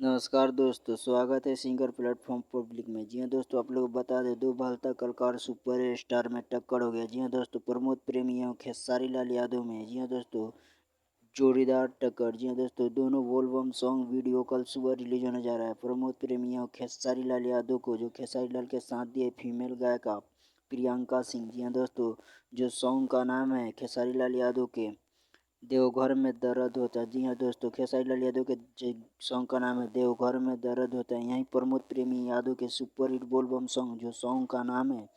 नमस्कार दोस्तों, स्वागत है सिंगर प्लेटफॉर्म पब्लिक में। जी हाँ दोस्तों, आप लोग बता दें, दो भालता कलाकार सुपर स्टार में टक्कर हो गया। जी हाँ दोस्तों, प्रमोद प्रेमी एवं खेसारी लाल यादव में जी हाँ दोस्तों जोड़ीदार टक्कर। जी हाँ दोस्तों, दोनों वोल्वम सॉन्ग वीडियो कल सुबह रिलीज होने जा रहा है। प्रमोद प्रेमी एवं खेसारी लाल यादव को जो खेसारी लाल के साथ दिए फीमेल गायिका प्रियंका सिंह। जी हाँ दोस्तों, जो सॉन्ग का नाम है खेसारी लाल यादव के देवघर में दर्द होता है। जी हाँ दोस्तों, खेसारी लाल यादव के सॉन्ग का नाम है देवघर में दर्द होता है। यहीं प्रमोद प्रेमी यादव के सुपर हिट बोलबम सॉन्ग जो सॉन्ग का नाम है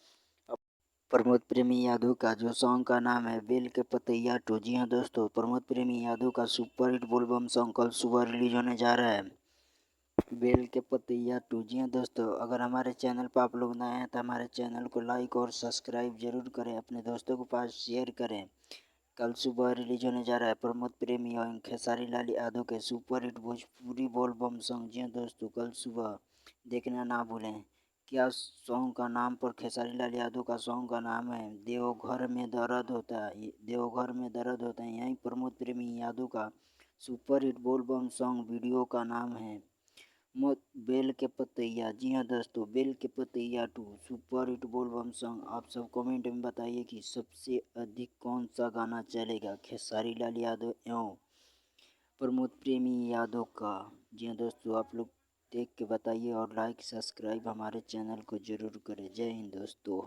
प्रमोद प्रेमी यादव का जो सॉन्ग का नाम है बेल के पतैया टू। जी हाँ दोस्तों, प्रमोद प्रेमी यादव का सुपर हिट बोलबम सॉन्ग कल सुबह रिलीज होने जा रहा है, बेल के पतैया टू। जी हाँ दोस्तों, अगर हमारे चैनल पर आप लोग नए हैं तो हमारे चैनल को लाइक और सब्सक्राइब जरूर करें, अपने दोस्तों के पास शेयर करें। कल सुबह रिलीज होने जा रहा है प्रमोद प्रेमी और खेसारी लाल यादव के सुपर हिट भोजपुरी बोल बम सॉन्ग। जी हाँ दोस्तों, कल सुबह देखना ना भूलें। क्या सॉन्ग का नाम पर खेसारी लाल यादव का सॉन्ग का नाम है देवघर में दर्द होता है। देवघर में दर्द होता है। यहीं प्रमोद प्रेमी यादव का सुपर हिट बोल बम सॉन्ग वीडियो का नाम है मौत बेल के पतैया। जी हाँ दोस्तों, बेल के पतैया टू सुपर हिट बोलबम सॉन्ग। आप सब कमेंट में बताइए कि सबसे अधिक कौन सा गाना चलेगा, खेसारी लाल यादव एवं प्रमोद प्रेमी यादव का। जी हाँ दोस्तों, आप लोग देख के बताइए और लाइक सब्सक्राइब हमारे चैनल को जरूर करें। जय हिंद दोस्तों।